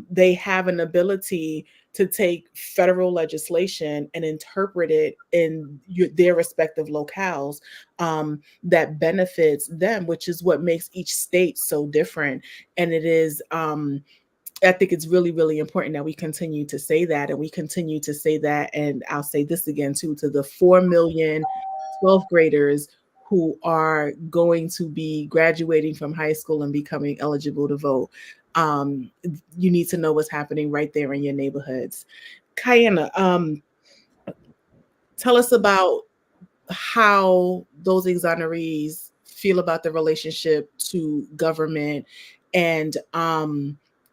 They have an ability to take federal legislation and interpret it in their respective locales, that benefits them, which is what makes each state so different. And it is, I think it's really, really important that we continue to say that, and we continue to say that. And I'll say this again too, to the 4 million 12th graders who are going to be graduating from high school and becoming eligible to vote. You need to know what's happening right there in your neighborhoods. Kyana, tell us about how those exonerees feel about the relationship to government and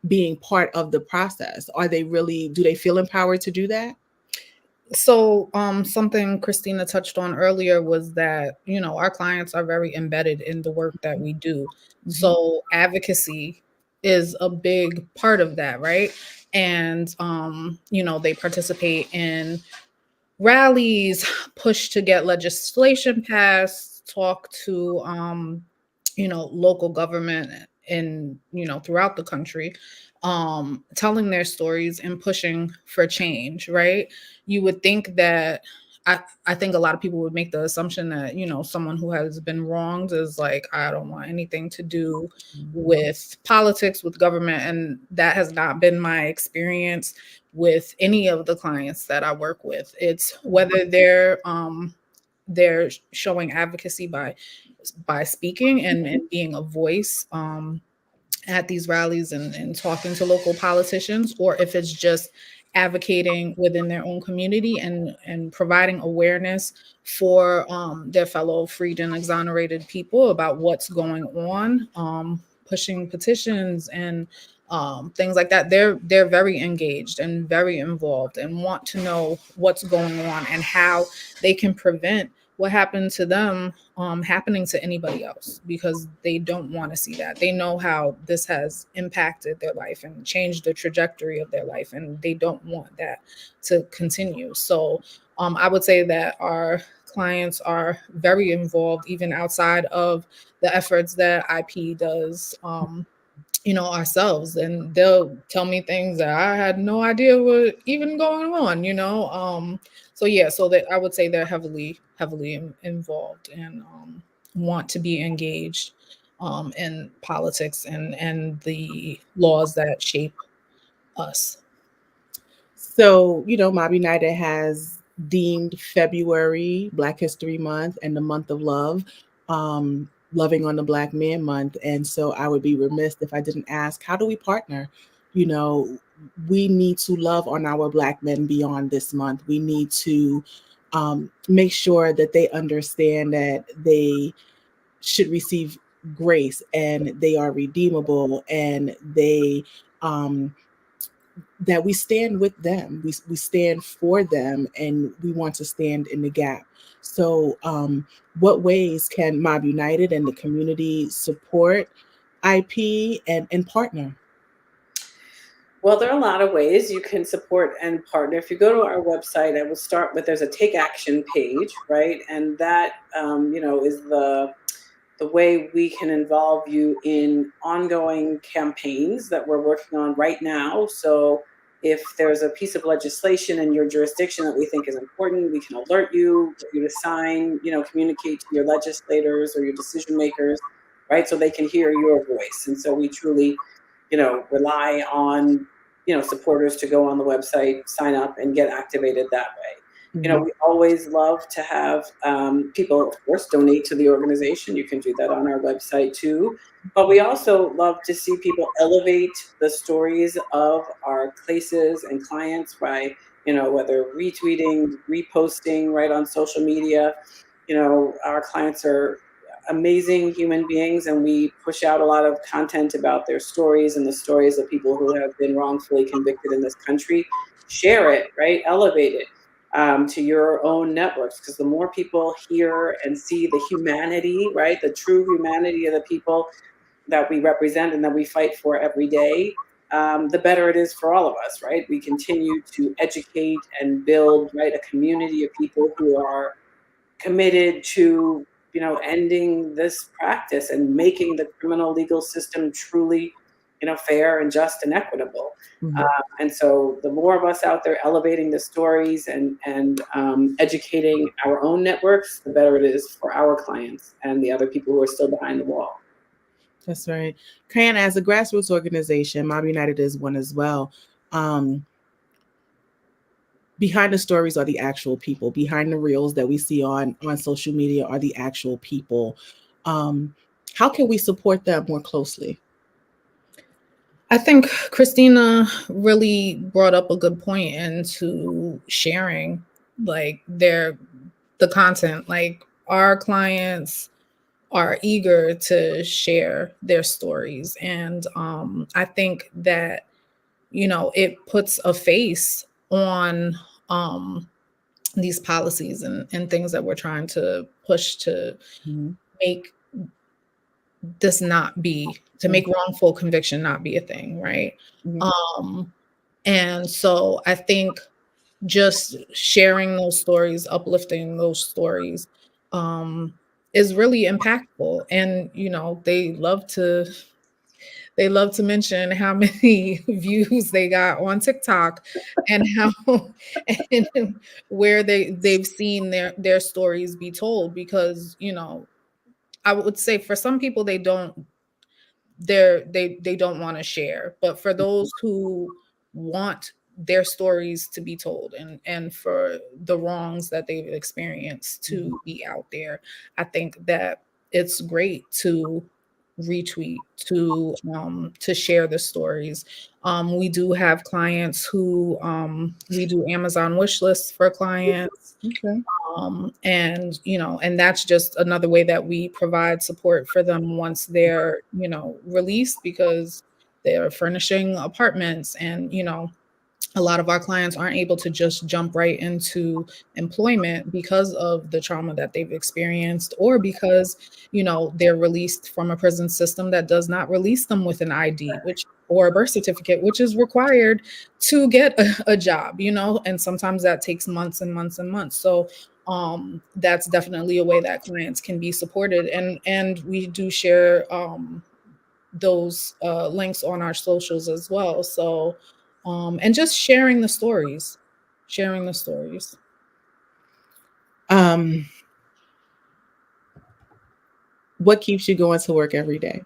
being part of the process. Do they feel empowered to do that? So something Christina touched on earlier was that, our clients are very embedded in the work that we do. Mhm. So advocacy is a big part of that, right? And they participate in rallies, push to get legislation passed, talk to local government in throughout the country, telling their stories and pushing for change, right? You would think that I think a lot of people would make the assumption that, someone who has been wronged is like, I don't want anything to do with politics, with government. And that has not been my experience with any of the clients that I work with. It's whether they're showing advocacy by speaking and being a voice at these rallies and talking to local politicians, or if it's just advocating within their own community and providing awareness for their fellow freed and exonerated people about what's going on, pushing petitions and things like that. They're very engaged and very involved and want to know what's going on and how they can prevent what happened to them happening to anybody else, because they don't want to see that. They know how this has impacted their life and changed the trajectory of their life, and they don't want that to continue. So I would say that our clients are very involved, even outside of the efforts that IP does. Ourselves, and they'll tell me things that I had no idea were even going on, so yeah, so that I would say they're heavily involved and want to be engaged in politics and the laws that shape us. So, Mob United has deemed February Black History Month and the month of love, Loving on the Black Man Month. And so I would be remiss if I didn't ask, how do we partner? We need to love on our Black men beyond this month. We need to make sure that they understand that they should receive grace and they are redeemable, and they that we stand with them, we stand for them, and we want to stand in the gap. So what ways can Mob United and the community support IP and partner? Well, there are a lot of ways you can support and partner. If you go to our website, I will start with there's a take action page, right? And that, is the way we can involve you in ongoing campaigns that we're working on right now. So if there's a piece of legislation in your jurisdiction that we think is important, we can alert you, get you to sign, communicate to your legislators or your decision makers, right? So they can hear your voice. And so we truly, rely on, supporters to go on the website, sign up, and get activated that way. We always love to have people, of course, donate to the organization. You can do that on our website too. But we also love to see people elevate the stories of our cases and clients by, whether retweeting, reposting, right, on social media. Our clients are amazing human beings, and we push out a lot of content about their stories and the stories of people who have been wrongfully convicted in this country. Share it, right? Elevate it. To your own networks, because the more people hear and see the humanity, right, the true humanity of the people that we represent and that we fight for every day, the better it is for all of us, right? We continue to educate and build, right, a community of people who are committed to, ending this practice and making the criminal legal system truly, fair and just and equitable. And so the more of us out there elevating the stories and educating our own networks, the better it is for our clients and the other people who are still behind the wall. That's right. Kyana, as a grassroots organization, Mob United is one as well. Behind the stories are the actual people. Behind the reels that we see on social media are the actual people. How can we support them more closely? I think Christina really brought up a good point into sharing like the content. Like our clients are eager to share their stories, and I think that it puts a face on these policies and things that we're trying to push to make this not be, to make wrongful conviction not be a thing, right? And so I think just sharing those stories, uplifting those stories, is really impactful. And they love to mention how many views they got on TikTok and how and where they've seen their stories be told, because I would say for some people they don't want to share, but for those who want their stories to be told and for the wrongs that they've experienced to be out there, I think that it's great to retweet, to share the stories. We do have clients who we do Amazon wish lists for clients. Okay. And that's just another way that we provide support for them once they're, released, because they're furnishing apartments, and, a lot of our clients aren't able to just jump right into employment because of the trauma that they've experienced, or because, they're released from a prison system that does not release them with an ID, or a birth certificate, which is required to get a job, and sometimes that takes months and months and months. So that's definitely a way that clients can be supported. And we do share those links on our socials as well. So and just sharing the stories. What keeps you going to work every day?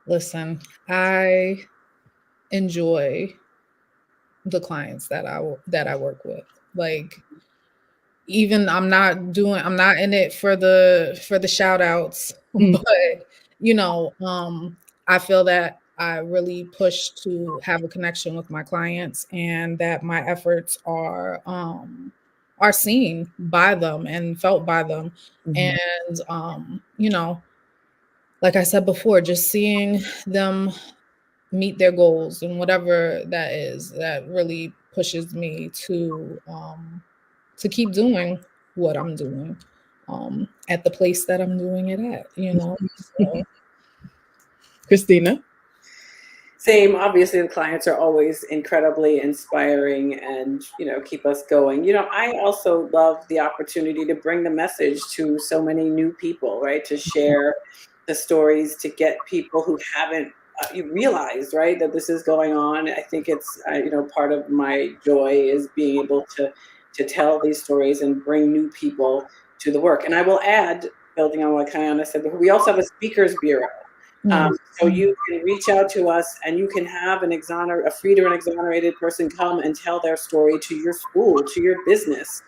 Listen, I enjoy the clients that I work with. Like, even I'm not in it for the shout outs, but I feel that I really push to have a connection with my clients, and that my efforts are seen by them and felt by them. Mhm. And like I said before, just seeing them meet their goals and whatever that is, that really pushes me to keep doing what I'm doing at the place that I'm doing it at. So Christina? Same. Obviously, the clients are always incredibly inspiring and, keep us going. I also love the opportunity to bring the message to so many new people, right? To share the stories, to get people who haven't realized, right, that this is going on. I think it's, part of my joy is being able to tell these stories and bring new people to the work. And I will add, building on what Kyana said, we also have a speakers bureau. mm, So you can reach out to us and you can have a freed or an exonerated person come and tell their story to your school, to your business,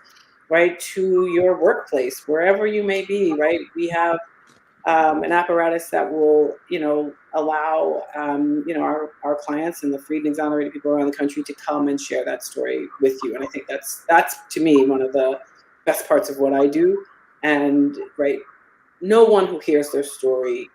right, to your workplace, wherever you may be, right? We have an apparatus that will, allow, our clients and the freed and exonerated people around the country to come and share that story with you. And I think that's to me one of the best parts of what I do. And right, no one who hears their story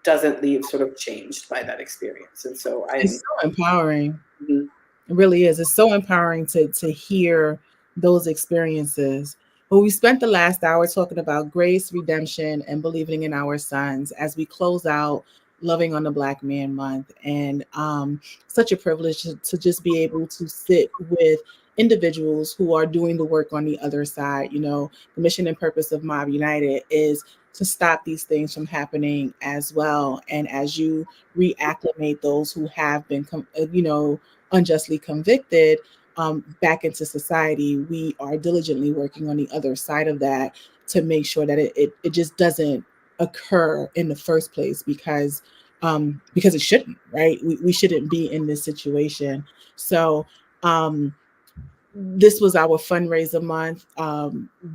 doesn't leave sort of changed by that experience. And so It's so empowering. Mhm. It really is. It's so empowering to hear those experiences. Well, we spent the last hour talking about grace, redemption, and believing in our sons as we close out Loving on the Black Man Month. And such a privilege to just be able to sit with individuals who are doing the work on the other side. The mission and purpose of Mob United is to stop these things from happening as well. And as you reacclimate those who have been, unjustly convicted back into society, we are diligently working on the other side of that to make sure that it just doesn't occur in the first place, because it shouldn't, right? We shouldn't be in this situation. So this was our fundraiser month.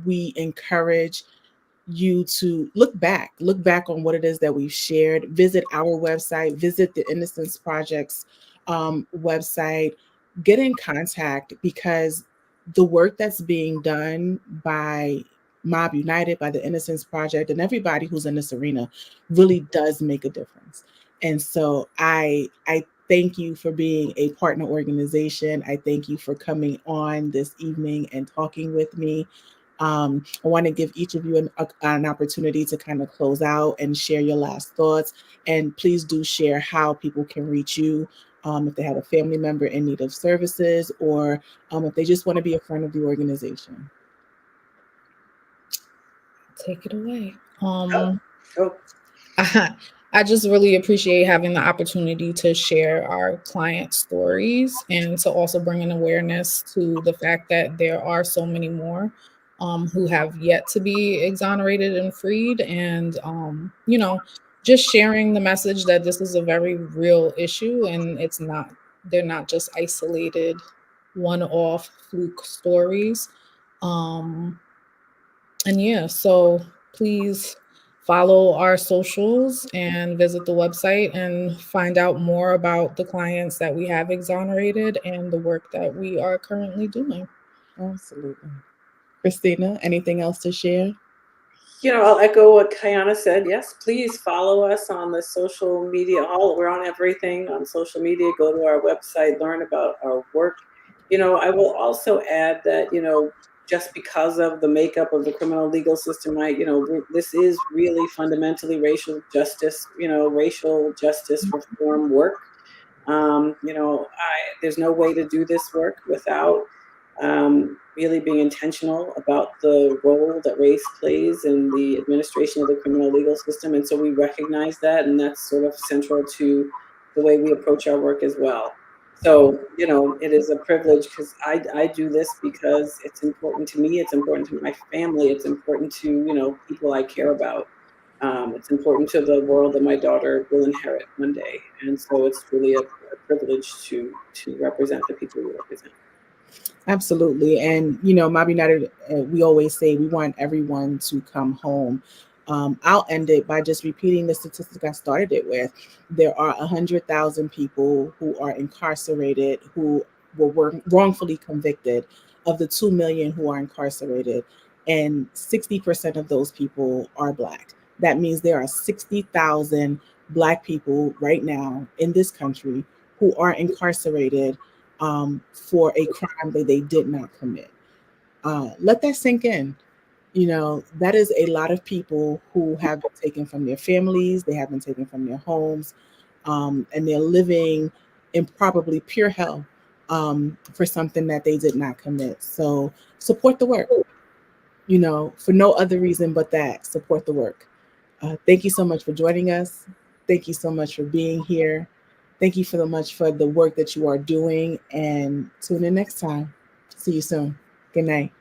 We encourage you to look back on what it is that we've shared. Visit our website, visit the Innocence Project's website, get in contact, because the work that's being done by Mob United, by the Innocence Project, and everybody who's in this arena really does make a difference. And so I thank you for being a partner organization. I thank you for coming on this evening and talking with me. I want to give each of you an opportunity to kind of close out and share your last thoughts. And please do share how people can reach you, if they have a family member in need of services, or if they just want to be a friend of the organization. take it away. Oh, I just really appreciate having the opportunity to share our client stories and to also bring an awareness to the fact that there are so many more who have yet to be exonerated and freed. And, just sharing the message that this is a very real issue, and they're not just isolated one off fluke stories. Um, and yeah, so please follow our socials and visit the website and find out more about the clients that we have exonerated and the work that we are currently doing. Absolutely. Christina, anything else to share? I'll echo what Kyana said. Yes, please follow us on the social media. We're on everything on social media. Go to our website, learn about our work. I will also add that, just because of the makeup of the criminal legal system, this is really fundamentally racial justice reform work. There's no way to do this work without really being intentional about the role that race plays in the administration of the criminal legal system. And so we recognize that, and that's sort of central to the way we approach our work as well. So, it is a privilege because I do this because it's important to me, it's important to my family, it's important to, people I care about. It's important to the world that my daughter will inherit one day. And so it's really a privilege to represent the people we represent. Absolutely. And, Mob United, we always say we want everyone to come home. I'll end it by just repeating the statistic I started it with. There are 100,000 people who are incarcerated who were wrongfully convicted of the 2 million who are incarcerated, and 60% of those people are Black. That means there are 60,000 Black people right now in this country who are incarcerated for a crime that they did not commit. Let that sink in. That is a lot of people who have been taken from their families, they have been taken from their homes, and they're living in probably pure hell for something that they did not commit. So support the work, for no other reason but that. Support the work. Thank you so much for joining us. Thank you so much for being here. Thank you so much for the work that you are doing, and tune in next time. See you soon. Good night.